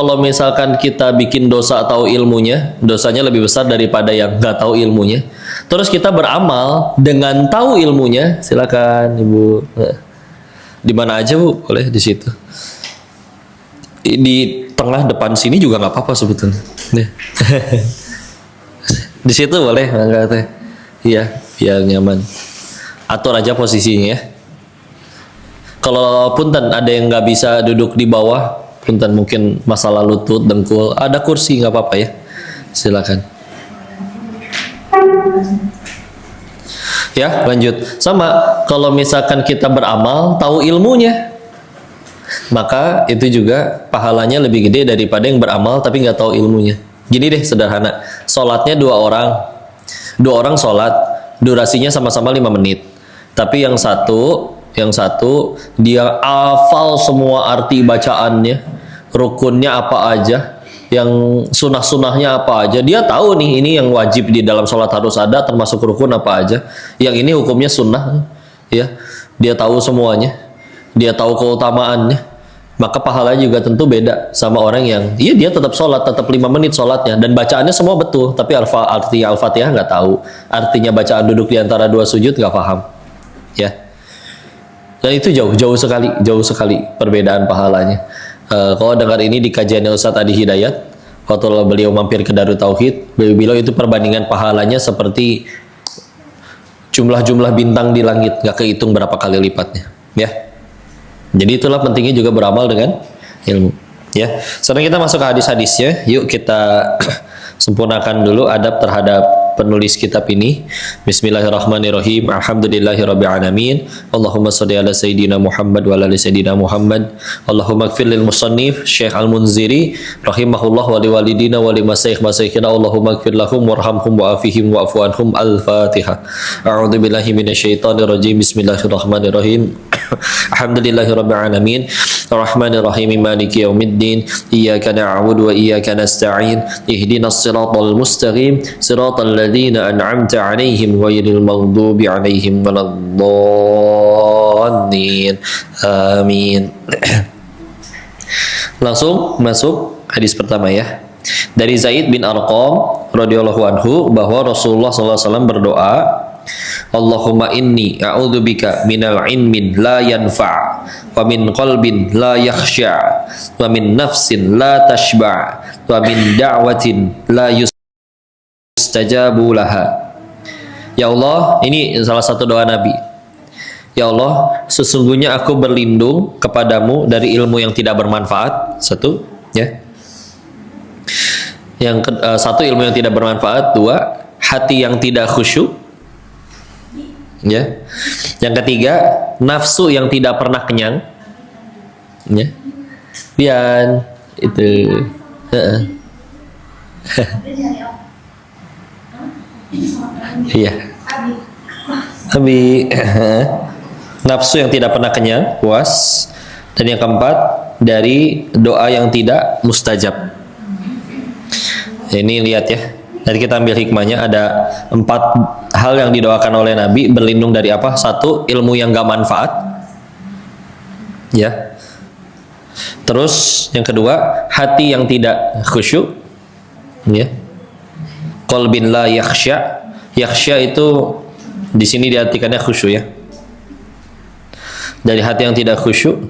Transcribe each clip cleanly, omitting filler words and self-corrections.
kalau misalkan kita bikin dosa tahu ilmunya, dosanya lebih besar daripada yang nggak tahu ilmunya. Terus kita beramal dengan tahu ilmunya, silakan Ibu. Di mana aja Bu, boleh di situ. Di tengah depan sini juga nggak apa-apa sebetulnya. Di situ boleh, enggak teh. Iya, biar nyaman. Atur aja posisinya ya. Kalau punten ada yang nggak bisa duduk di bawah, punten mungkin masalah lutut, dengkul, ada kursi nggak apa-apa ya. Silakan. Ya, lanjut. Sama, kalau misalkan kita beramal, tahu ilmunya, maka itu juga pahalanya lebih gede daripada yang beramal tapi nggak tahu ilmunya. Gini deh sederhana, sholatnya dua orang sholat, durasinya sama-sama 5 menit. Tapi yang satu dia hafal semua arti bacaannya, rukunnya apa aja, yang sunah-sunahnya apa aja. Dia tahu nih, ini yang wajib di dalam sholat harus ada, termasuk rukun apa aja. Yang ini hukumnya sunnah, ya. Dia tahu semuanya, dia tahu keutamaannya. Maka pahalanya juga tentu beda sama orang yang, iya dia tetap sholat, tetap 5 menit sholatnya, dan bacaannya semua betul, tapi arti Al-Fatihah nggak tahu, artinya bacaan duduk di antara 2 sujud nggak paham, ya. Dan itu jauh sekali perbedaan pahalanya. Kalau dengar ini di kajiannya Ustadz Adi Hidayat, waktu beliau mampir ke Darut Tauhid, beliau bilang itu perbandingan pahalanya seperti jumlah-jumlah bintang di langit, nggak kehitung berapa kali lipatnya, ya. Jadi itulah pentingnya juga beramal dengan ilmu, ya. Sekarang kita masuk ke hadis-hadisnya. Yuk kita sempurnakan dulu adab terhadap penulis kitab ini. Bismillahirrahmanirrahim. Alhamdulillahirabbil alamin. Allahumma shalli ala sayidina Muhammad wa ala ali sayidina Muhammad. Allahumma ighfir lil musannif Syekh Al-Munziri rahimahullah wa liwalidina wa limasyayikh-masyayikhina. Allahumma ighfir lahum warhamhum wa'afihim wa'fu anhum. Al-Fatihah. A'udzu billahi minasyaitonir rajim. Bismillahirrahmanirrahim. Alhamdulillahirabbil alamin. Arrahmanirrahim. Maliki yaumiddin. Iyyaka na'budu wa iyyaka nasta'in. Ihdinas siratal mustaqim. Siratal ladzina an'amta 'alaihim ghairil maghdubi 'alaihim waladdallin. Amin. Langsung masuk hadis pertama ya. Dari Zaid bin Arqam radhiyallahu anhu bahwa Rasulullah sallallahu alaihi wasallam berdoa, Allahumma inni a'udzubika minal ilmin la yanfa' wa min qalbin la yakhsha' wa min nafsin la tashba' wa min da'watin la yustajabu laha. Ya Allah, ini salah satu doa Nabi. Ya Allah, sesungguhnya aku berlindung kepadamu dari ilmu yang tidak bermanfaat. Satu, ya. Satu, ilmu yang tidak bermanfaat. Dua, hati yang tidak khusyuk. Ya. Yang ketiga, nafsu yang tidak pernah kenyang. Ya. Dan itu iya. Abi nafsu yang tidak pernah kenyang, puas. Dan yang keempat, dari doa yang tidak mustajab. Ini lihat ya. Nanti kita ambil hikmahnya, ada 4 hal yang didoakan oleh Nabi berlindung dari apa? 1, ilmu yang gak manfaat, ya. Terus yang kedua, hati yang tidak khusyuk, ya. Qalbin la yakhsha. Yakhsha itu di sini diartikannya khusyuk ya. Dari hati yang tidak khusyuk.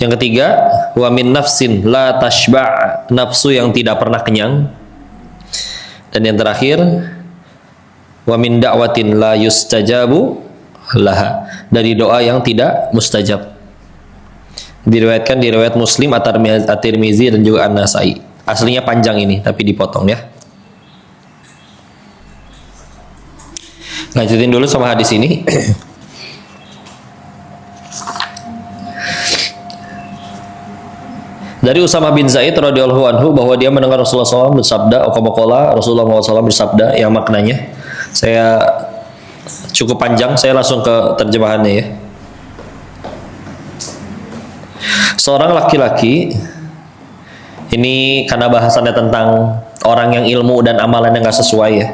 Yang ketiga, wa min nafsin la tashba', nafsu yang tidak pernah kenyang. Dan yang terakhir, wa min da'watin la yustajabu laha, dari doa yang tidak mustajab. Diriwayatkan di riwayat Muslim, At-Tirmizi dan juga An-Nasai. Aslinya panjang ini tapi dipotong ya. Lanjutin dulu sama hadis ini. Dari Usama bin Zaid radhiyallahu anhu bahwa dia mendengar Rasulullah SAW bersabda, Rasulullah SAW bersabda, yang maknanya saya cukup panjang, saya langsung ke terjemahannya ya. Seorang laki-laki, ini karena bahasannya tentang orang yang ilmu dan amalan yang gak sesuai ya,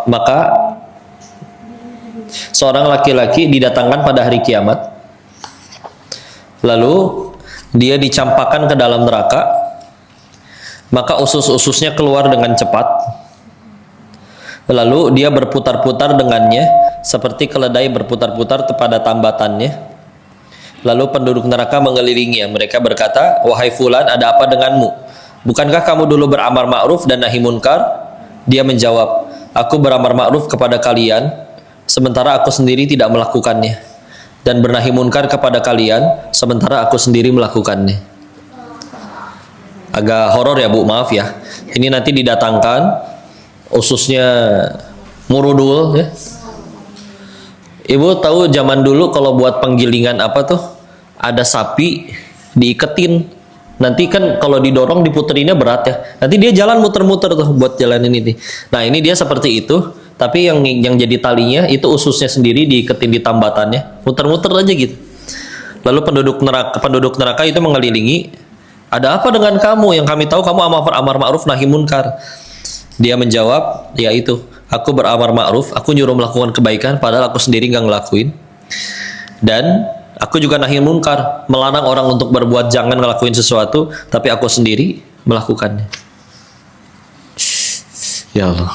maka seorang laki-laki didatangkan pada hari kiamat, lalu dia dicampakkan ke dalam neraka, maka usus-ususnya keluar dengan cepat. Lalu dia berputar-putar dengannya seperti keledai berputar-putar pada tambatannya. Lalu penduduk neraka mengelilinginya. Mereka berkata, "Wahai fulan, ada apa denganmu? Bukankah kamu dulu beramar ma'ruf dan nahi munkar?" Dia menjawab, "Aku beramar ma'ruf kepada kalian, sementara aku sendiri tidak melakukannya, dan bernahi munkar kepada kalian, sementara aku sendiri melakukannya." Agak horor ya Bu, maaf ya. Ini nanti didatangkan, ususnya murudul ya. Ibu tahu zaman dulu kalau buat penggilingan apa tuh, ada sapi diiketin, nanti kan kalau didorong diputerinnya berat ya, nanti dia jalan muter-muter tuh buat jalanin ini. Nah ini dia seperti itu, tapi yang jadi talinya itu ususnya sendiri diiketin di tambatannya, muter-muter aja gitu. Lalu penduduk neraka itu mengelilingi, "Ada apa dengan kamu? Yang kami tahu kamu amar ma'ruf nahi munkar." Dia menjawab, "Ya itu, aku beramar ma'ruf, aku nyuruh melakukan kebaikan padahal aku sendiri nggak ngelakuin. Dan aku juga nahi munkar, melarang orang untuk berbuat jangan ngelakuin sesuatu, tapi aku sendiri melakukannya." Ya Allah,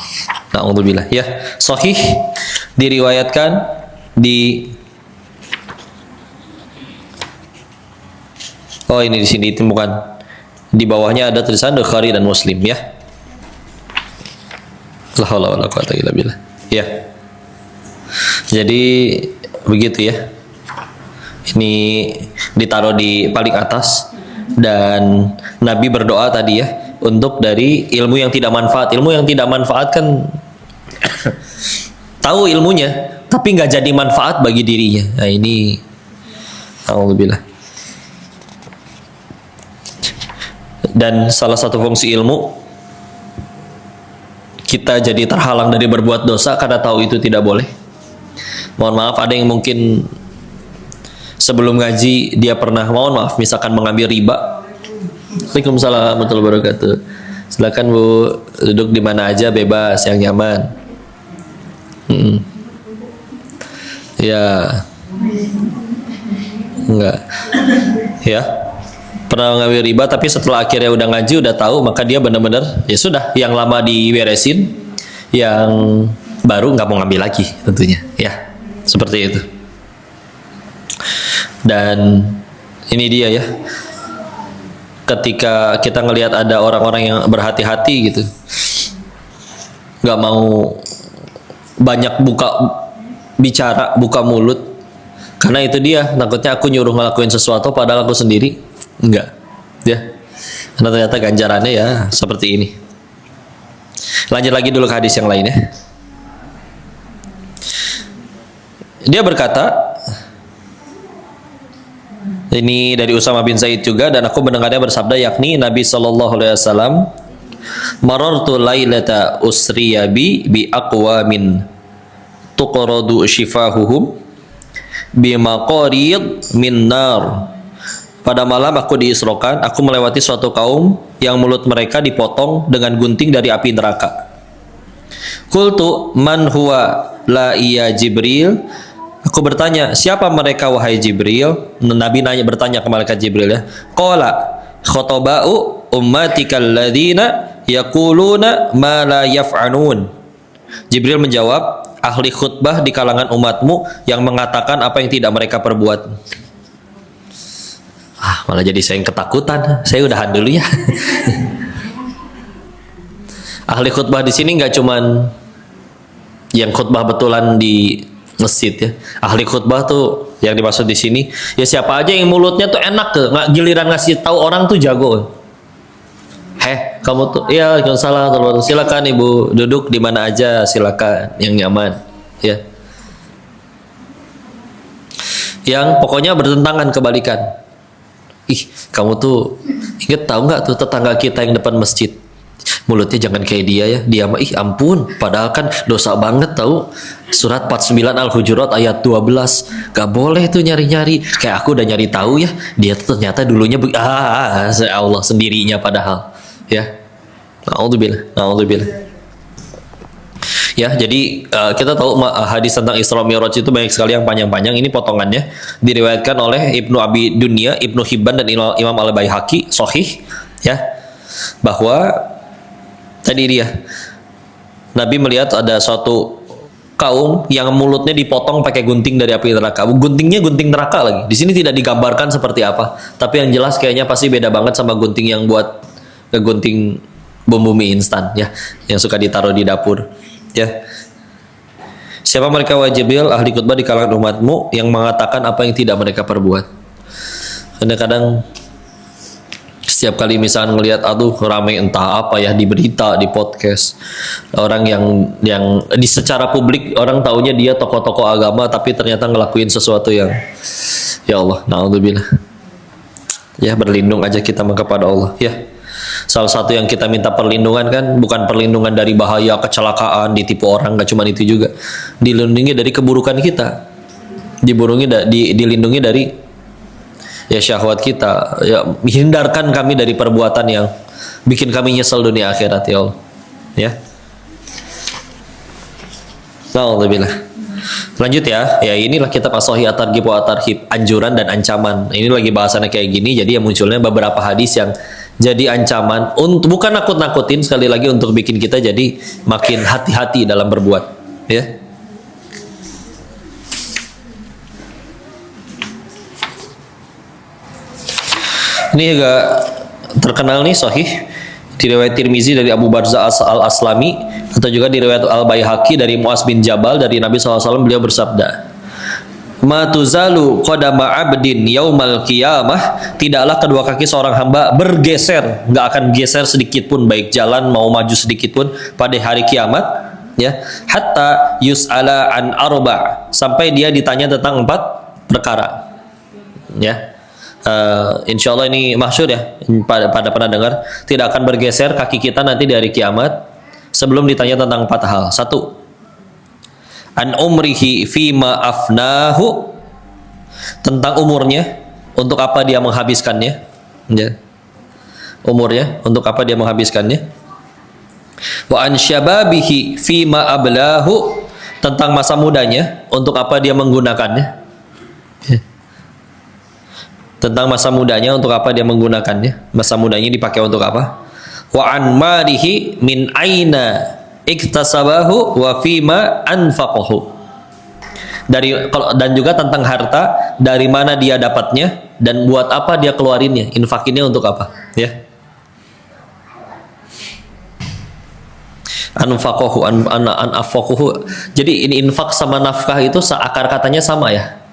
na'udzubillah. Ya, sahih diriwayatkan di oh ini di sini ditemukan. Di bawahnya ada tulisan Bukhari dan Muslim ya. La haula wala quwata illa billah. Ya. Jadi begitu ya. Ini ditaruh di paling atas, dan Nabi berdoa tadi ya untuk dari ilmu yang tidak manfaat. Ilmu yang tidak manfaat kan tahu ilmunya tapi nggak jadi manfaat bagi dirinya. Nah ini alhamdulillah. Dan salah satu fungsi ilmu, kita jadi terhalang dari berbuat dosa karena tahu itu tidak boleh. Mohon maaf, ada yang mungkin sebelum ngaji dia pernah, mohon maaf, misalkan mengambil riba. Waalaikumsalam warahmatullahi wabarakatuh. Silakan Bu, duduk di mana aja bebas, yang nyaman. Ya, enggak, ya. Pernah ngambil riba tapi setelah akhirnya udah ngaji udah tahu, maka dia benar-benar ya sudah, yang lama diberesin, yang baru nggak mau ngambil lagi tentunya ya, seperti itu. Dan ini dia ya, ketika kita ngelihat ada orang-orang yang berhati-hati gitu, nggak mau banyak bicara, buka mulut, karena itu dia takutnya aku nyuruh ngelakuin sesuatu padahal aku sendiri enggak ya, karena ternyata ganjarannya ya seperti ini. Lanjut lagi dulu ke hadis yang lain ya. Dia berkata, ini dari Usama bin Zaid juga, dan aku mendengarnya bersabda, yakni Nabi SAW, "Marartu lailata usriya bi aqwamin tuqradu shifahuhum bi maqarid min nar." Pada malam aku diisrokan, aku melewati suatu kaum yang mulut mereka dipotong dengan gunting dari api neraka. Qultu man huwa la iya Jibril. Aku bertanya, siapa mereka wahai Jibril? Nabi bertanya ke malaikat Jibril ya. Qala khotoba'u ummatikal ladina yaquluna ma la yaf'anun. Jibril menjawab, ahli khutbah di kalangan umatmu yang mengatakan apa yang tidak mereka perbuat. Malah jadi saya yang ketakutan. Saya udahan dulu ya. Ahli khutbah di sini nggak cuman yang khutbah betulan di masjid ya. Ahli khutbah tuh yang dimaksud di sini ya siapa aja yang mulutnya tuh enak ke, nggak giliran ngasih tahu orang tuh jago. Kamu tuh, iya, Waalaikumsalam, silakan Ibu duduk di mana aja, silakan yang nyaman ya. Yang pokoknya bertentangan kebalikan. Kamu tuh inget tahu nggak tuh tetangga kita yang depan masjid, mulutnya jangan kayak dia ya, dia mah ampun, padahal kan dosa banget tahu. Surat 49 Al-Hujurat ayat 12, gak boleh tuh nyari-nyari. Kayak aku udah nyari tahu ya, dia tuh ternyata dulunya Allah sendirinya padahal ya. Na'udzubillah. Ya, jadi kita tahu hadis tentang Isra Mi'raj itu banyak sekali yang panjang-panjang. Ini potongannya diriwayatkan oleh Ibnu Abi Dunya, Ibnu Hibban dan Imam Al-Baihaqi sahih ya, bahwa tadi dia Nabi melihat ada suatu kaum yang mulutnya dipotong pakai gunting dari api neraka. Guntingnya gunting neraka lagi. Di sini tidak digambarkan seperti apa, tapi yang jelas kayaknya pasti beda banget sama gunting yang buat gunting bumbu mie instan ya, yang suka ditaruh di dapur. Ya. Siapa mereka wajibil ahli khutbah di kalangan umatmu yang mengatakan apa yang tidak mereka perbuat. Kadang-kadang setiap kali misalnya ngelihat aduh ramai entah apa ya di berita, di podcast, orang yang di secara publik orang taunya dia tokoh-tokoh agama tapi ternyata ngelakuin sesuatu yang ya Allah, naudzubillah. Ya, berlindung aja kita kepada Allah ya. Salah satu yang kita minta perlindungan kan bukan perlindungan dari bahaya kecelakaan, ditipu orang, gak cuma itu juga. Dilindungi dari keburukan kita. Dilindungi dari ya syahwat kita. Ya, hindarkan kami dari perbuatan yang bikin kami nyesel dunia akhirat ya Allah. Ya. Alhamdulillah. Lanjut ya. Ya inilah kita pasohi at-targhib wa at-tarhib, anjuran dan ancaman. Ini lagi bahasannya kayak gini, jadi yang munculnya beberapa hadis yang jadi ancaman untuk bukan nakut-nakutin, sekali lagi untuk bikin kita jadi makin hati-hati dalam berbuat ya. Ini juga terkenal nih sahih diriwayat Tirmizi dari Abu Barzah al-Aslami atau juga diriwayat Al-Baihaqi dari Muaz bin Jabal dari Nabi SAW. Beliau bersabda, ma tuzalu qadama abdin yaumal qiyamah, tidaklah kedua kaki seorang hamba bergeser, nggak akan geser sedikit pun, baik jalan mau maju sedikit pun pada hari kiamat ya, hatta yus'ala an arba, sampai dia ditanya tentang 4 perkara ya. Insya Allah ini masyhur ya pada pernah dengar, tidak akan bergeser kaki kita nanti di hari kiamat sebelum ditanya tentang 4 hal. 1, an umrihi fima afnahu, tentang umurnya, untuk apa dia menghabiskannya ya. Umurnya untuk apa dia menghabiskannya. Wa an syababihi fima ablahu, tentang masa mudanya, untuk apa dia menggunakannya ya. Tentang masa mudanya, untuk apa dia menggunakannya, masa mudanya dipakai untuk apa. Wa an marihi min aina iktasabahu wa fima anfaqahu, dan juga tentang harta, dari mana dia dapatnya dan buat apa dia keluarinnya, infakinnya untuk apa ya. Anfaqahu anfaqahu, jadi ini infak sama nafkah itu akar katanya sama ya.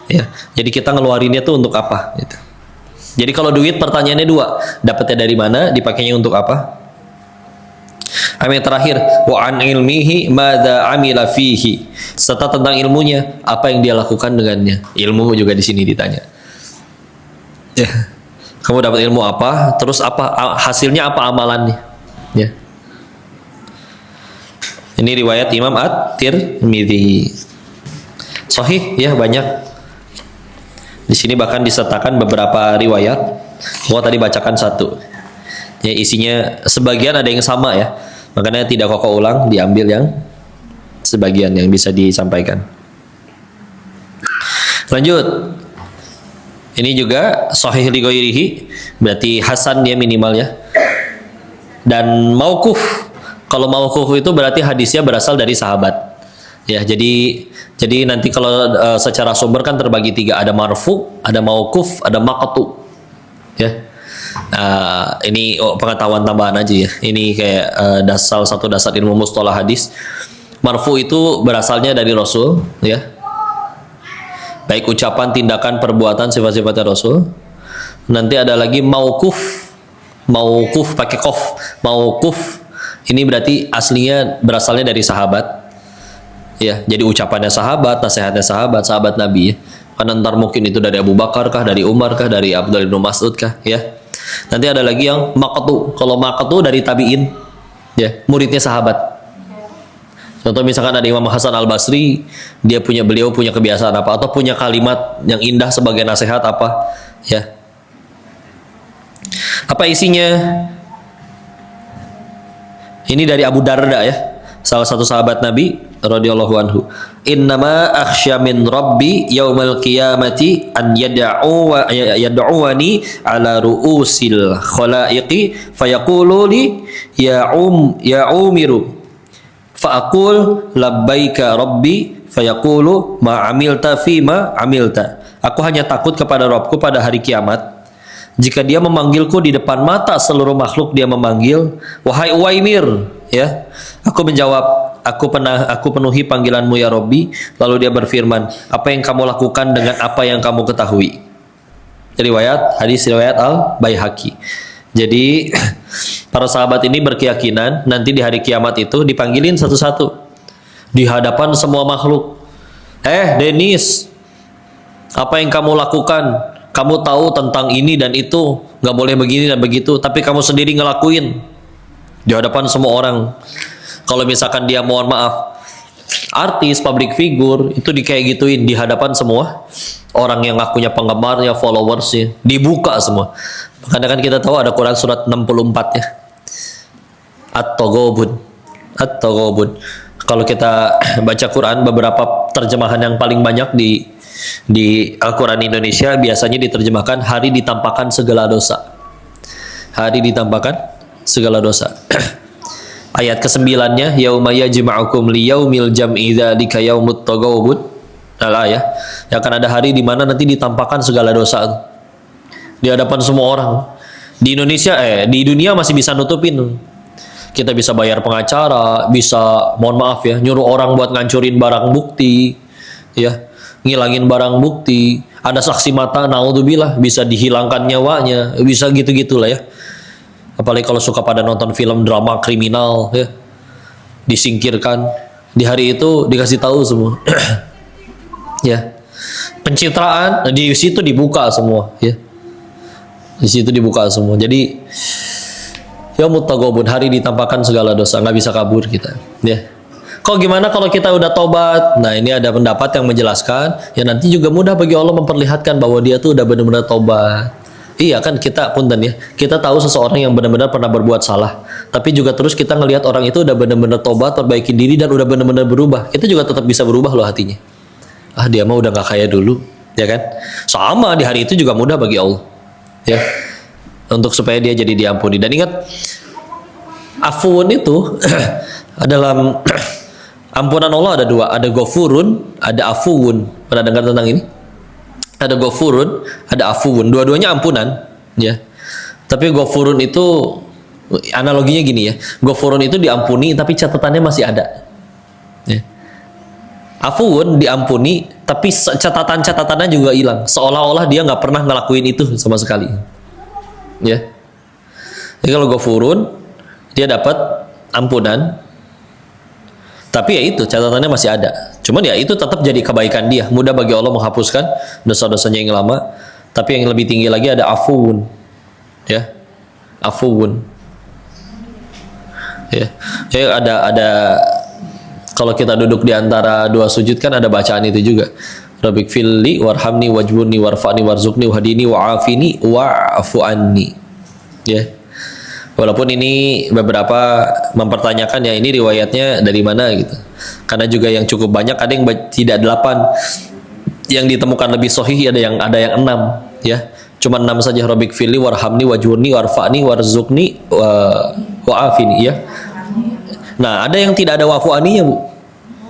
Ya, jadi kita ngeluarinnya tuh untuk apa gitu. Jadi kalau duit pertanyaannya 2, dapatnya dari mana, dipakainya untuk apa. Yang terakhir, wa an ilmihi madza amila fihi, serta tentang ilmunya, apa yang dia lakukan dengannya. Ilmu juga di sini ditanya. Ya. Kamu dapat ilmu apa? Terus apa hasilnya, apa amalannya? Ya. Ini riwayat Imam At-Tirmidzi. Sahih ya, banyak. Di sini bahkan disertakan beberapa riwayat. Gua tadi bacakan 1. Ya, isinya sebagian ada yang sama ya. Makanya tidak kokoh ulang, diambil yang sebagian yang bisa disampaikan. Lanjut. Ini juga sahih li ghairihi, berarti hasan dia minimal ya. Dan mauquf. Kalau mauquf itu berarti hadisnya berasal dari sahabat. Ya, jadi nanti kalau secara sumber kan terbagi 3, ada marfu, ada mauquf, ada maqtu. Ya. Ini pengetahuan tambahan aja ya. Ini kayak salah satu dasar ilmu mustalah hadis. Marfu itu berasalnya dari Rasul ya. Baik ucapan, tindakan, perbuatan, sifat-sifatnya Rasul. Nanti ada lagi mauquf. Mauquf pakai qaf. Mauquf ini berarti aslinya berasalnya dari sahabat. Ya, jadi ucapannya sahabat, nasihatnya sahabat Nabi ya. Kan ntar mungkin itu dari Abu Bakar kah, dari Umar kah, dari Abdullah bin Mas'ud kah ya. Nanti ada lagi yang maqtu. Kalau maqtu dari tabi'in ya, muridnya sahabat. Contoh misalkan ada Imam Hasan Al-Basri, beliau punya kebiasaan apa, atau punya kalimat yang indah sebagai nasihat apa ya. Apa isinya? Ini dari Abu Darda ya. salah satu sahabat Nabi radhiyallahu anhu, innama akhsya min rabbi yaumal qiyamati an yad'uwani ala ru'usil khalaiqi fayaqulu li ya umiru fa aqul labbaika rabbi fayaqulu ma amilta fi ma amilta. Aku hanya takut kepada Rabbku pada hari kiamat jika dia memanggilku di depan mata seluruh makhluk, dia memanggil, wahai Uwaimir, ya. Aku menjawab, aku penuhi panggilanmu ya Rabbi. Lalu dia berfirman, apa yang kamu lakukan dengan apa yang kamu ketahui? Hadis riwayat Al-Baihaqi. Jadi para sahabat ini berkeyakinan nanti di hari kiamat itu dipanggilin satu-satu di hadapan semua makhluk. Denis, apa yang kamu lakukan? Kamu tahu tentang ini dan itu, nggak boleh begini dan begitu, tapi kamu sendiri ngelakuin di hadapan semua orang. Kalau misalkan dia, mohon maaf, artis, public figure, itu kayak gituin di hadapan semua orang yang ngakunya penggemarnya, followersnya, dibuka semua. Karena kan kita tahu ada Quran surat 64 ya, At-Taghabun. Kalau kita baca Quran, beberapa terjemahan yang paling banyak di Al-Quran Indonesia biasanya diterjemahkan hari ditampakkan segala dosa. Hari ditampakkan segala dosa. Ayat ke-9-nya, yauma yajma'ukum liyaumil jam'i dzalika yaumut taghabun. Ya, akan ada hari di mana nanti ditampakkan segala dosa di hadapan semua orang. Di Indonesia di dunia masih bisa nutupin. Kita bisa bayar pengacara, bisa, mohon maaf ya, nyuruh orang buat ngancurin barang bukti, ya, ngilangin barang bukti, ada saksi mata, naudzubillah, bisa dihilangkan nyawanya, bisa gitu-gitulah ya. Apalagi kalau suka pada nonton film drama kriminal ya, disingkirkan. Di hari itu dikasih tahu semua. Ya. Pencitraan di situ dibuka semua ya. Di situ dibuka semua. Jadi yaumut taghabun, hari ditampakkan segala dosa, nggak bisa kabur kita ya. Kok gimana kalau kita udah tobat? Nah, ini ada pendapat yang menjelaskan, ya nanti juga mudah bagi Allah memperlihatkan bahwa dia tuh udah benar-benar tobat. Iya kan, kita punten ya, kita tahu seseorang yang benar-benar pernah berbuat salah, tapi juga terus kita ngelihat orang itu udah benar-benar tobat, perbaiki diri dan udah benar-benar berubah. Kita juga tetap bisa berubah loh hatinya. Dia mah udah nggak kayak dulu, ya kan? Sama di hari itu juga mudah bagi Allah, ya, untuk supaya dia jadi diampuni. Dan ingat, afun itu dalam ampunan Allah ada dua, ada Ghafurun, ada Afuwun. Pernah dengar tentang ini? Ada Ghafurun, ada Afuwun. Dua-duanya ampunan, ya. Tapi Ghafurun itu analoginya gini ya. Ghafurun itu diampuni tapi catatannya masih ada. Ya. Afuwun diampuni tapi catatan-catatannya juga hilang. Seolah-olah dia nggak pernah ngelakuin itu sama sekali. Ya. Jadi kalau Ghafurun dia dapat ampunan, tapi ya itu catatannya masih ada. Cuman ya itu tetap jadi kebaikan dia. Mudah bagi Allah menghapuskan dosa-dosanya yang lama. Tapi yang lebih tinggi lagi ada afuun, ya, afuun. Ya, ada kalau kita duduk di antara dua sujud kan ada bacaan itu juga. Rabbik filli warhamni wajburni warfa'ni warzukni wahdini wa'afini wa'afu anni. Ya. Walaupun ini beberapa mempertanyakan ya ini riwayatnya dari mana gitu. Karena juga yang cukup banyak, ada yang tidak 8. Yang ditemukan lebih sahih ada yang 6 ya. Cuma 6 saja, Rabbik fili warhamni wajurni warfa'ni warzukni wa'afini ya. Nah, ada yang tidak ada wa'fu'ani ya, Bu.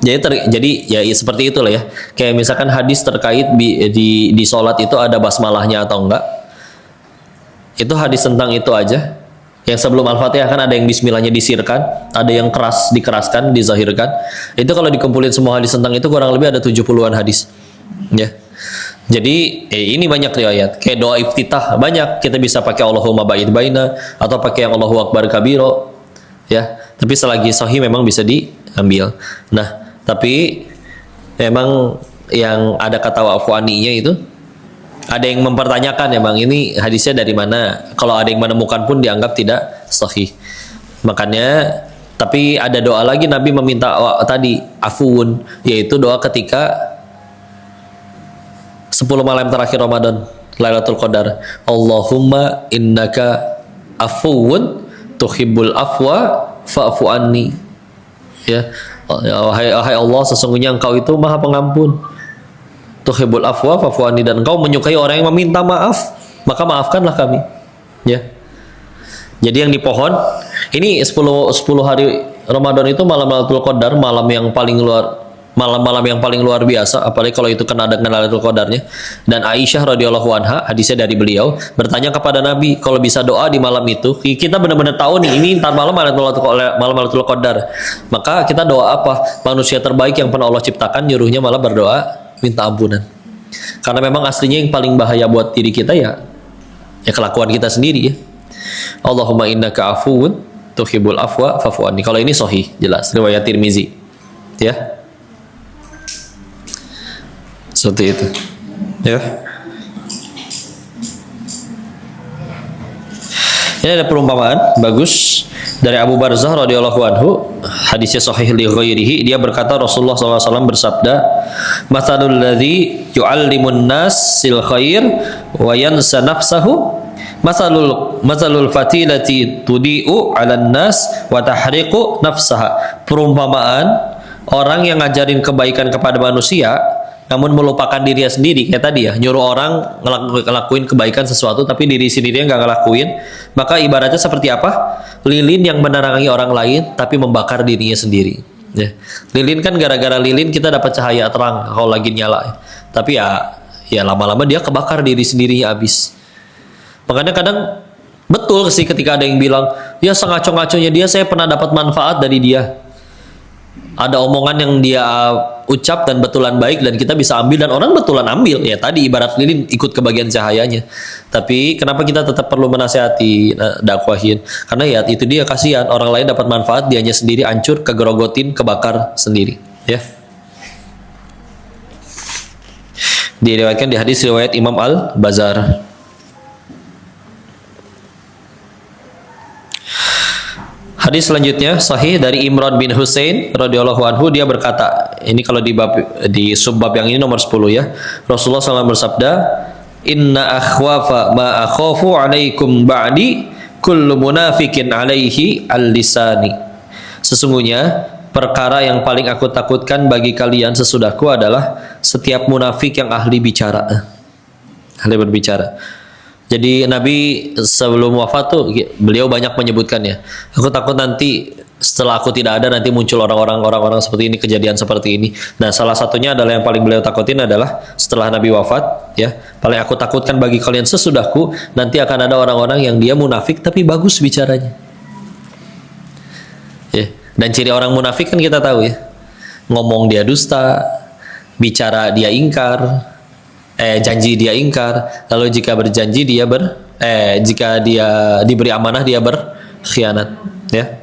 Jadi ya seperti itulah ya. Kayak misalkan hadis terkait di sholat itu ada basmalahnya atau enggak. Itu hadis tentang itu aja. Yang sebelum Al-Fatihah kan ada yang bismillahnya disirkan, ada yang dikeraskan, dizahirkan. Itu kalau dikumpulin semua hadis tentang itu kurang lebih ada 70-an hadis. Ya. Jadi ini banyak riwayat. Kayak doa iftitah banyak, kita bisa pakai Allahumma ba'id baina atau pakai yang Allahu akbar kabiro. Ya. Tapi selagi sahih memang bisa diambil. Nah, tapi memang yang ada kata wa'fu anninya itu ada yang mempertanyakan ya Bang, ini hadisnya dari mana? Kalau ada yang menemukan pun dianggap tidak sahih. Makanya, tapi ada doa lagi Nabi meminta tadi afuun, yaitu doa ketika 10 malam terakhir Ramadan, Lailatul Qadar. Allahumma innaka afuun tuhibbul afwa fa'fu anni. Ya, wahai Allah, sesungguhnya Engkau itu Maha Pengampun. Tuhibbul afwa fa'fu anni, dan Engkau menyukai orang yang meminta maaf, maka maafkanlah kami. Ya. Jadi yang dipohon ini 10 hari Ramadan itu malam Lailatul Qadar, malam-malam yang paling luar biasa, apalagi kalau itu kena dengan Lailatul Qadarnya. Dan Aisyah radhiyallahu anha, hadisnya dari beliau, bertanya kepada Nabi, kalau bisa doa di malam itu, kita benar-benar tahu nih ini malam Lailatul Qadar. Maka kita doa apa? Manusia terbaik yang pernah Allah ciptakan nyuruhnya malah berdoa minta ampunan. Karena memang aslinya yang paling bahaya buat diri kita ya kelakuan kita sendiri ya. Allahumma innaka afuwun tuhibbul afwa fa'fu anni. Kalau ini sahih, jelas riwayat Tirmizi. Ya. Seperti itu. Ya. Ini ada perumpamaan bagus dari Abu Barzah radhiyallahu anhu, hadisnya sahih li ghairihi. Dia berkata Rasulullah SAW bersabda, "Matsalul ladzi yu'allimun nas sil khair wa yansa nafsahu Masalul fatilati tudi'u 'alan nas wa tahriqu nafsaha." Perumpamaan orang yang ngajarin kebaikan kepada manusia namun melupakan dirinya sendiri, kayak tadi ya, nyuruh orang ngelakuin kebaikan sesuatu tapi diri sendirinya nggak ngelakuin, maka ibaratnya seperti apa? Lilin yang menerangi orang lain tapi membakar dirinya sendiri. Ya. Lilin kan gara-gara lilin kita dapat cahaya terang kalau lagi nyala. Tapi ya lama-lama dia kebakar diri sendirinya habis. Makanya kadang betul sih ketika ada yang bilang, ya sengaco-ngaconya dia saya pernah dapat manfaat dari dia. Ada omongan yang dia ucap dan betulan baik dan kita bisa ambil dan orang betulan ambil. Ya tadi ibarat lilin ikut ke bagian cahayanya. Tapi kenapa kita tetap perlu menasihati, dakwahin? Karena ya itu dia, kasihan orang lain dapat manfaat, dianya sendiri hancur, kegerogotin, kebakar sendiri. Ya. Diriwayatkan di hadis riwayat Imam Al-Bazar. Hadis selanjutnya sahih dari Imran bin Husain radhiyallahu anhu, dia berkata, ini kalau di subbab yang ini nomor 10 ya. Rasulullah SAW bersabda, "Inna akhwafa ma akhafu 'alaikum ba'di kullu munafikin 'alaihi al-lisani." Sesungguhnya perkara yang paling aku takutkan bagi kalian sesudahku adalah setiap munafik yang ahli bicara. Ahli berbicara. Jadi Nabi sebelum wafat tuh beliau banyak menyebutkannya. Aku takut nanti setelah aku tidak ada nanti muncul orang-orang seperti ini, kejadian seperti ini. Nah, salah satunya adalah yang paling beliau takutin adalah setelah Nabi wafat, ya. Paling aku takutkan bagi kalian sesudahku nanti akan ada orang-orang yang dia munafik tapi bagus bicaranya. Ya. Dan ciri orang munafik kan kita tahu ya. Ngomong dia dusta, bicara dia ingkar, janji dia ingkar, lalu jika berjanji dia jika dia diberi amanah dia berkhianat, ya.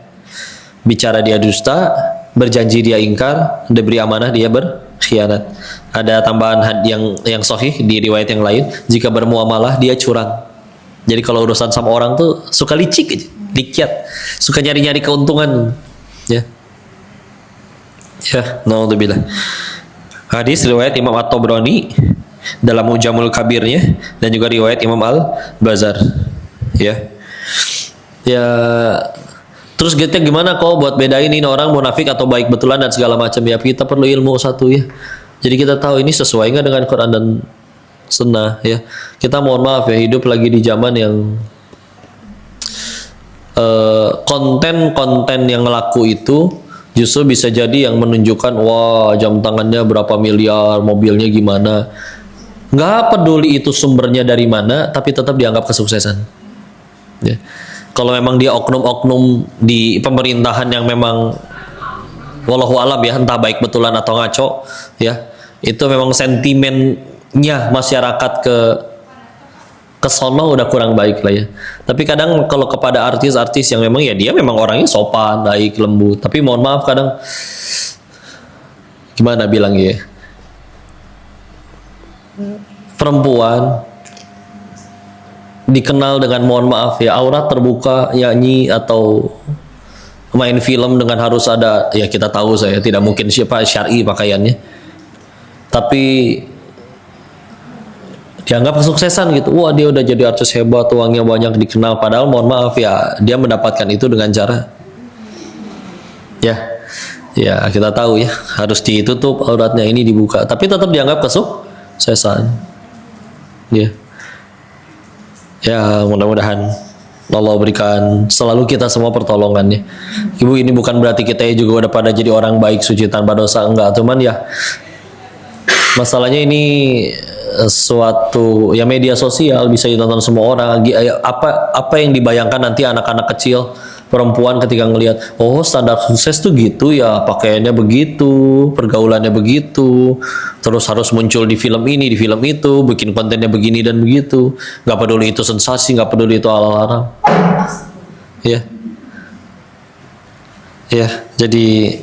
Bicara dia dusta, berjanji dia ingkar, diberi amanah dia berkhianat. Ada tambahan yang sahih di riwayat yang lain, jika bermuamalah dia curang. Jadi kalau urusan sama orang tuh suka licik aja, likiat, suka nyari-nyari keuntungan, ya. Ya, naudzubillah. Hadis riwayat Imam At-Tabrani dalam Mujamul Kabirnya dan juga riwayat Imam Al-Bazar, ya. Ya, terus kita gimana kok buat bedain ini orang munafik atau baik betulan dan segala macam, ya. Kita perlu ilmu satu ya. Jadi kita tahu ini sesuai nggak dengan Quran dan Sunnah, ya. Kita mohon maaf ya, hidup lagi di zaman yang konten-konten yang laku itu justru bisa jadi yang menunjukkan wah jam tangannya berapa miliar, mobilnya gimana. Nggak peduli itu sumbernya dari mana, tapi tetap dianggap kesuksesan. Ya. Kalau memang dia oknum-oknum di pemerintahan yang memang wallahu alam ya, entah baik betulan atau ngaco, ya, itu memang sentimennya masyarakat ke sono udah kurang baik lah ya. Tapi kadang kalau kepada artis-artis yang memang ya dia memang orangnya sopan, baik, lembut, tapi mohon maaf kadang gimana bilang ya, perempuan dikenal dengan mohon maaf ya aurat terbuka, nyanyi atau main film dengan harus ada, ya kita tahu saya tidak mungkin siapa syar'i pakaiannya, tapi dianggap kesuksesan gitu. Wah dia udah jadi artis hebat, uangnya banyak, dikenal, padahal mohon maaf ya dia mendapatkan itu dengan cara ya Ya kita tahu ya, harus ditutup auratnya, ini dibuka, tapi tetap dianggap kesuksesan. Ya, ya mudah-mudahan Allah berikan selalu kita semua pertolongannya. Ibu, ini bukan berarti kita juga udah pada jadi orang baik suci tanpa dosa, enggak. Cuman ya masalahnya ini suatu ya media sosial bisa ditonton semua orang. Apa yang dibayangkan nanti anak-anak kecil perempuan ketika ngelihat, oh standar sukses tuh gitu ya, pakaiannya begitu, pergaulannya begitu, terus harus muncul di film ini, di film itu, bikin kontennya begini dan begitu, nggak peduli itu sensasi, nggak peduli itu halal. Ya, ya, jadi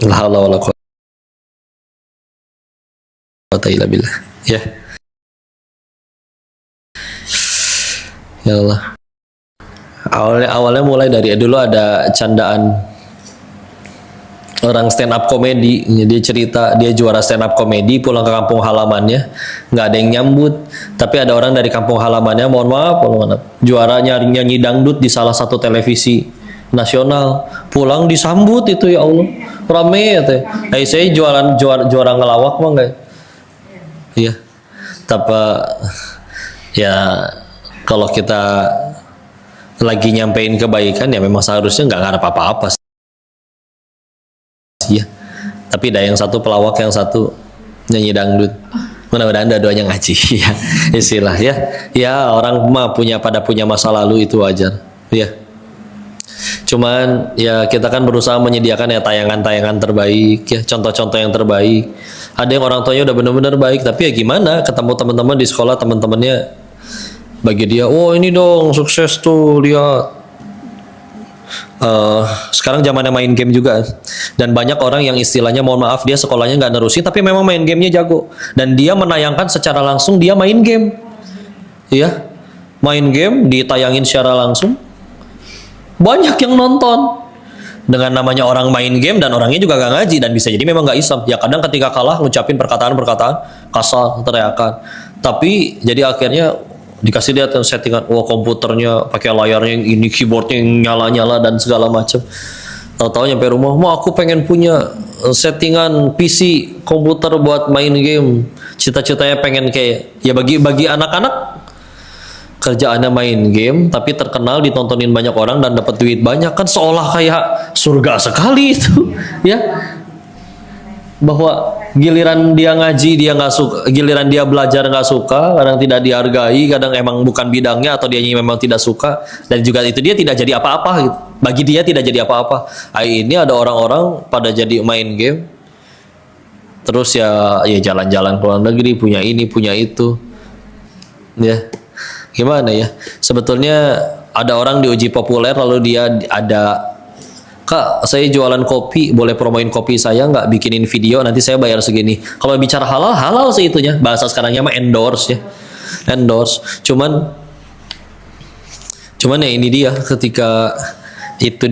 la haula wala quwwata illa billah. Ya, ya Allah. Awalnya mulai dari dulu ada candaan orang stand up comedy. Dia cerita dia juara stand up comedy, pulang ke kampung halamannya nggak ada yang nyambut, tapi ada orang dari kampung halamannya, mohon maaf, juara nyanyi dangdut di salah satu televisi nasional, pulang disambut itu, ya Allah, rame ya teh. Saya juara ngelawak mah enggak? Iya, tapi ya kalau kita lagi nyampein kebaikan ya memang seharusnya nggak ngarep apa-apa sih ya. Tapi ada yang satu pelawak, yang satu nyanyi dangdut. Mudah-mudahan dua-duanya ngaji ya. Istilah ya. Ya orang mah punya masa lalu, itu wajar. Ya. Cuman ya kita kan berusaha menyediakan ya tayangan-tayangan terbaik ya, contoh-contoh yang terbaik. Ada yang orang tuanya udah benar-benar baik, tapi ya gimana ketemu teman-teman di sekolah, teman-temannya bagi dia, oh ini dong sukses tuh, lihat. Sekarang zamannya main game juga, dan banyak orang yang istilahnya, mohon maaf, dia sekolahnya nggak nerusin tapi memang main gamenya jago, dan dia menayangkan secara langsung dia main game, ya, main game ditayangin secara langsung, banyak yang nonton dengan namanya orang main game, dan orangnya juga gak ngaji, dan bisa jadi memang gak Islam ya. Kadang ketika kalah ngucapin perkataan-perkataan kasar, teriakan, tapi jadi akhirnya dikasih lihat settingan, wah komputernya pakai layarnya yang ini, keyboardnya yang nyala-nyala dan segala macam. Tahu-tahu nyampe rumah, mau aku pengen punya settingan PC komputer buat main game. Cita-citanya pengen kayak, ya bagi anak-anak kerjaannya main game tapi terkenal, ditontonin banyak orang dan dapat duit banyak, kan seolah kayak surga sekali itu ya. Bahwa giliran dia ngaji dia nggak suka, giliran dia belajar nggak suka, kadang tidak dihargai, kadang emang bukan bidangnya atau dia memang tidak suka, dan juga itu dia tidak jadi apa-apa gitu. Bagi dia tidak jadi apa-apa. Ini ada orang-orang pada jadi main game terus ya jalan-jalan ke luar negeri, punya ini punya itu ya. Gimana ya, sebetulnya ada orang diuji populer lalu dia ada, Kak, saya jualan kopi, boleh promoin kopi saya nggak, bikinin video, nanti saya bayar segini. Kalau bicara halal, halal sih itunya. Bahasa sekarangnya mah endorse ya. Endorse. Cuman ya ini dia, ketika itu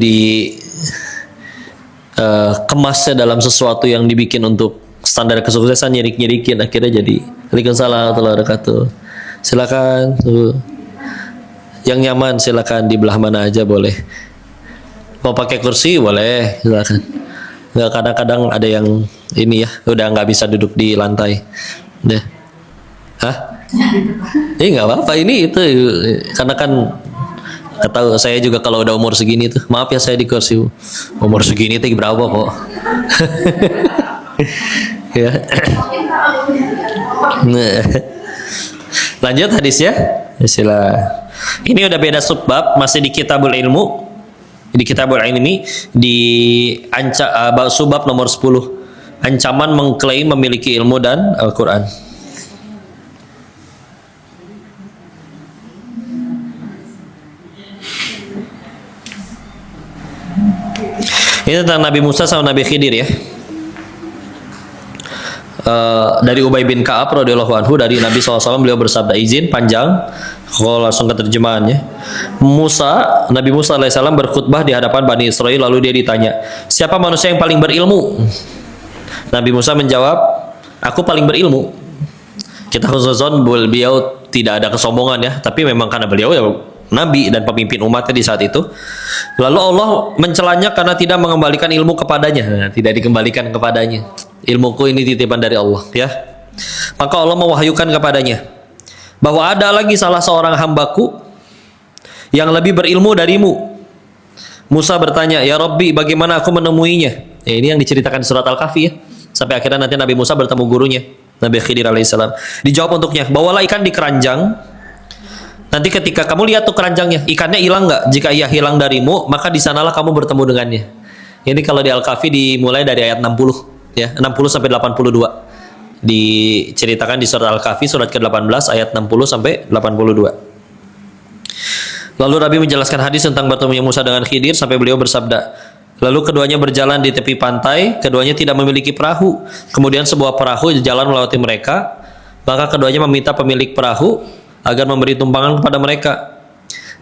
kemasnya dalam sesuatu yang dibikin untuk standar kesuksesan, nyirik-nyirikin, akhirnya jadi. Waalaikumsalam warahmatullahi wabarakatuh. Silakan. Yang nyaman silakan, di belah mana aja boleh. Mau pakai kursi boleh, silakan. Nggak, kadang-kadang ada yang ini ya, udah nggak bisa duduk di lantai. Deh, hah? Nggak apa-apa, ini itu karena kan nggak tahu, saya juga kalau udah umur segini tuh, maaf ya saya di kursi umur segini tuh berapa kok? Ya. Lanjut hadis ya. Sila. Ini udah beda subbab, masih di Kitabul Ilmu. Di Kitabul Ilmi di subbab nomor 10, ancaman mengklaim memiliki ilmu dan Al-Qur'an. Ini tentang Nabi Musa sama Nabi Khidir ya. Dari Ubay bin Ka'ab radhiyallahu anhu, dari Nabi SAW, beliau bersabda, izin panjang kalau langsung ke terjemahannya. Nabi Musa alaihissalam berkhutbah di hadapan Bani Israel, lalu dia ditanya, siapa manusia yang paling berilmu? Nabi Musa menjawab, aku paling berilmu. Kita khususon beliau tidak ada kesombongan ya, tapi memang karena beliau ya nabi dan pemimpin umatnya di saat itu. Lalu Allah mencelanya karena tidak mengembalikan ilmu kepadanya. Nah, tidak dikembalikan kepadanya. Ilmuku ini titipan dari Allah, ya. Maka Allah mewahyukan kepadanya bahwa ada lagi salah seorang hambaku yang lebih berilmu darimu. Musa bertanya, ya Rabbi, bagaimana aku menemuinya? Ya, ini yang diceritakan di surat Al-Kahfi, ya. Sampai akhirnya nanti Nabi Musa bertemu gurunya, Nabi Khidir alaihissalam. Dijawab untuknya, bawalah ikan di keranjang. Nanti ketika kamu lihat tuh keranjangnya, ikannya hilang nggak? Jika ia hilang darimu, maka di sanalah kamu bertemu dengannya. Ini kalau di Al-Kahfi dimulai dari ayat 60, ya, 60 sampai 82. Diceritakan di surat Al-Kahfi surat ke-18 ayat 60 sampai 82. Lalu Nabi menjelaskan hadis tentang bertemunya Musa dengan Khidir sampai beliau bersabda, lalu keduanya berjalan di tepi pantai, keduanya tidak memiliki perahu. Kemudian sebuah perahu jalan melewati mereka, maka keduanya meminta pemilik perahu agar memberi tumpangan kepada mereka.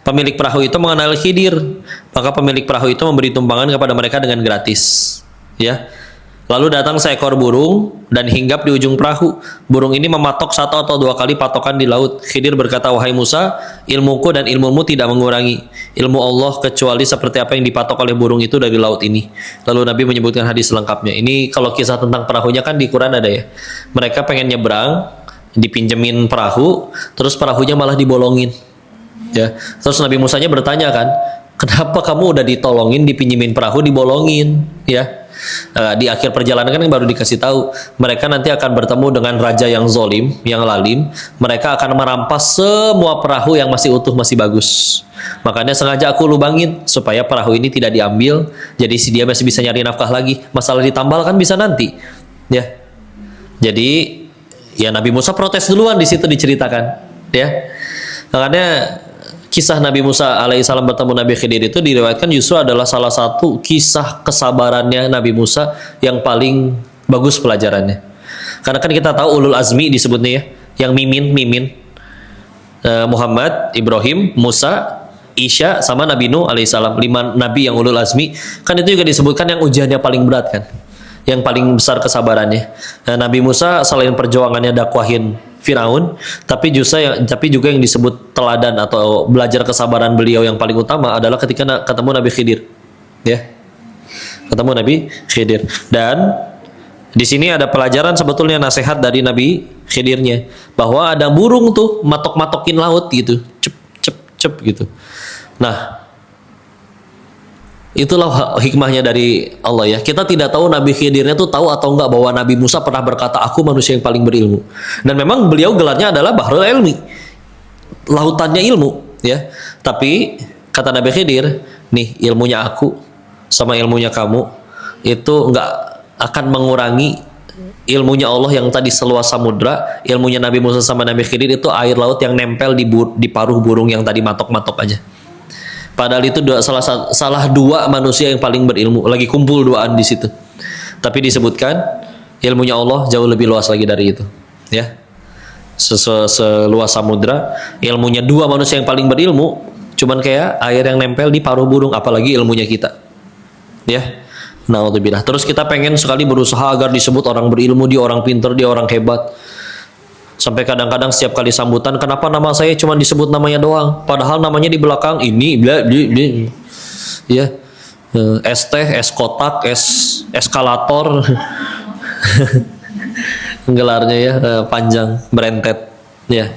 Pemilik perahu itu mengenal Khidir, maka pemilik perahu itu memberi tumpangan kepada mereka dengan gratis. Ya. Lalu datang seekor burung dan hinggap di ujung perahu. Burung ini mematok 1 atau 2 kali patokan di laut. Khidir berkata, wahai Musa, ilmuku dan ilmumu tidak mengurangi ilmu Allah kecuali seperti apa yang dipatok oleh burung itu dari laut ini. Lalu Nabi menyebutkan hadis lengkapnya. Ini kalau kisah tentang perahunya kan di Quran ada, ya. Mereka pengen nyebrang, dipinjemin perahu, terus perahunya malah dibolongin. Ya. Terus Nabi Musanya bertanya kan, kenapa kamu udah ditolongin, dipinjemin perahu, dibolongin? Ya. Di akhir perjalanan kan baru dikasih tahu mereka nanti akan bertemu dengan raja yang zolim, yang lalim. Mereka akan merampas semua perahu yang masih utuh, masih bagus. Makanya sengaja aku lubangin supaya perahu ini tidak diambil, jadi si dia masih bisa nyari nafkah lagi. Masalah ditambal kan bisa nanti, ya. Jadi ya Nabi Musa protes duluan, di situ diceritakan, ya. Makanya kisah Nabi Musa alaihissalam bertemu Nabi Khidir itu diriwayatkan justru adalah salah satu kisah kesabarannya Nabi Musa yang paling bagus pelajarannya. Karena kan kita tahu ulul azmi disebutnya, ya, yang mimin, Muhammad, Ibrahim, Musa, Isya, sama Nabi Nuh alaihissalam, 5 nabi yang ulul azmi. Kan itu juga disebutkan yang ujiannya paling berat kan, yang paling besar kesabarannya. Nah, Nabi Musa selain perjuangannya dakwahin Firaun, tapi juga yang disebut teladan atau belajar kesabaran beliau yang paling utama adalah ketika ketemu Nabi Khidir, ya, ketemu Nabi Khidir. Dan di sini ada pelajaran sebetulnya, nasihat dari Nabi Khidirnya, bahwa ada burung tuh matok-matokin laut gitu, cep gitu. Nah, itulah hikmahnya dari Allah, ya. Kita tidak tahu Nabi Khidirnya tuh tahu atau enggak bahwa Nabi Musa pernah berkata, aku manusia yang paling berilmu. Dan memang beliau gelarnya adalah Bahrul Ilmi, lautannya ilmu, ya. Tapi kata Nabi Khidir, nih ilmunya aku sama ilmunya kamu itu enggak akan mengurangi ilmunya Allah yang tadi seluas samudra. Ilmunya Nabi Musa sama Nabi Khidir itu air laut yang nempel di paruh burung yang tadi matok-matok aja. Padahal itu salah dua manusia yang paling berilmu, lagi kumpul duaan di situ. Tapi disebutkan ilmunya Allah jauh lebih luas lagi dari itu, ya. Seluas samudra, ilmunya 2 manusia yang paling berilmu cuman kayak air yang nempel di paruh burung, apalagi ilmunya kita, ya. Naudzubillah. Terus kita pengen sekali berusaha agar disebut orang berilmu, dia orang pintar, dia orang hebat. Sampai kadang-kadang setiap kali sambutan, kenapa nama saya cuma disebut namanya doang, padahal namanya di belakang ini bla bla bla, ya, es teh, es kotak, es eskalator, gelarnya, ya, panjang, berentet, ya.